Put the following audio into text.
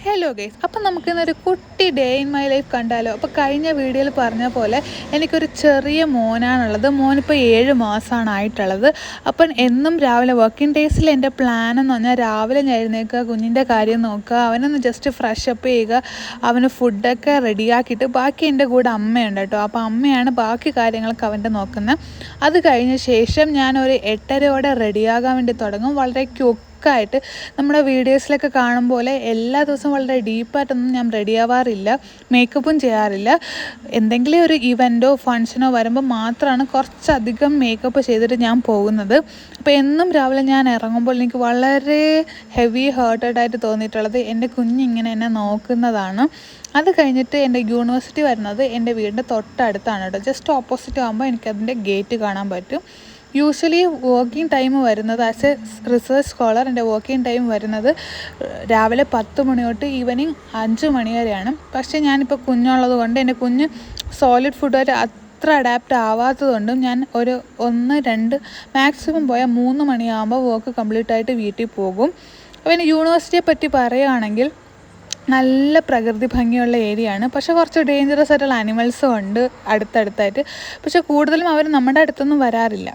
Hello guys, അപ്പം നമുക്കിന്നൊരു കുട്ടി ഡേ ഇൻ മൈ ലൈഫ് കണ്ടാലോ. അപ്പോൾ കഴിഞ്ഞ വീഡിയോയിൽ പറഞ്ഞ പോലെ എനിക്കൊരു ചെറിയ മോനാണുള്ളത്. മോനിപ്പോൾ 7 മാസമാണ് ആയിട്ടുള്ളത്. അപ്പം എന്നും രാവിലെ വർക്കിംഗ് ഡേയ്സിൽ എൻ്റെ പ്ലാൻ എന്ന് പറഞ്ഞാൽ രാവിലെ ഞാൻ എഴുന്നേൽക്കുക, കുഞ്ഞിൻ്റെ കാര്യം നോക്കുക, അവനൊന്ന് ജസ്റ്റ് ഫ്രഷ് അപ്പ് ചെയ്യുക, അവന് ഫുഡൊക്കെ റെഡിയാക്കിയിട്ട് ബാക്കി എൻ്റെ കൂടെ അമ്മയുണ്ട് കേട്ടോ. അപ്പോൾ അമ്മയാണ് ബാക്കി കാര്യങ്ങളൊക്കെ അവൻ്റെ നോക്കുന്നത്. അത് കഴിഞ്ഞ ശേഷം ഞാനൊരു 8:30 റെഡിയാകാൻ വേണ്ടി തുടങ്ങും. വളരെ ആയിട്ട് നമ്മുടെ വീഡിയോസിലൊക്കെ കാണും പോലെ എല്ലാ ദിവസവും വളരെ ഡീപ്പായിട്ടൊന്നും ഞാൻ റെഡിയാവാറില്ല, മേക്കപ്പും ചെയ്യാറില്ല. എന്തെങ്കിലും ഒരു ഇവൻറ്റോ ഫങ്ഷനോ വരുമ്പോൾ മാത്രമാണ് കുറച്ചധികം മേക്കപ്പ് ചെയ്തിട്ട് ഞാൻ പോകുന്നത്. അപ്പോൾ എന്നും രാവിലെ ഞാൻ ഇറങ്ങുമ്പോൾ എനിക്ക് വളരെ ഹെവി ഹേർട്ടഡായിട്ട് തോന്നിയിട്ടുള്ളത് എൻ്റെ കുഞ്ഞിങ്ങനെ എന്നെ നോക്കുന്നതാണ്. അത് കഴിഞ്ഞിട്ട് എൻ്റെ യൂണിവേഴ്സിറ്റി വരുന്നത് എൻ്റെ വീടിൻ്റെ തൊട്ടടുത്താണ് കേട്ടോ. ജസ്റ്റ് ഓപ്പോസിറ്റ് ആകുമ്പോൾ എനിക്കതിൻ്റെ ഗേറ്റ് കാണാൻ പറ്റും. യൂഷ്വലി വർക്കിംഗ് ടൈം വരുന്നത് ആസ് എ റിസർച്ച് സ്കോളർ എൻ്റെ വർക്കിംഗ് ടൈം വരുന്നത് രാവിലെ 10 മണി തൊട്ട് ഈവനിങ് 5 മണി വരെയാണ്. പക്ഷേ ഞാനിപ്പോൾ കുഞ്ഞുള്ളത് കൊണ്ട് എൻ്റെ കുഞ്ഞ് സോളിഡ് ഫുഡായിട്ട് അത്ര അഡാപ്റ്റ് ആവാത്തതുകൊണ്ടും ഞാൻ ഒരു 1-2 മാക്സിമം പോയാൽ 3 മണിയാകുമ്പോൾ വർക്ക് കംപ്ലീറ്റ് ആയിട്ട് വീട്ടിൽ പോകും. അപ്പോൾ ഇനി യൂണിവേഴ്സിറ്റിയെ പറ്റി പറയുകയാണെങ്കിൽ നല്ല പ്രകൃതി ഭംഗിയുള്ള ഏരിയയാണ്. പക്ഷേ കുറച്ച് ഡേഞ്ചറസ് ആയിട്ടുള്ള ആനിമൽസും ഉണ്ട് അടുത്തടുത്തായിട്ട്. പക്ഷേ കൂടുതലും അവർ നമ്മുടെ അടുത്തൊന്നും വരാറില്ല.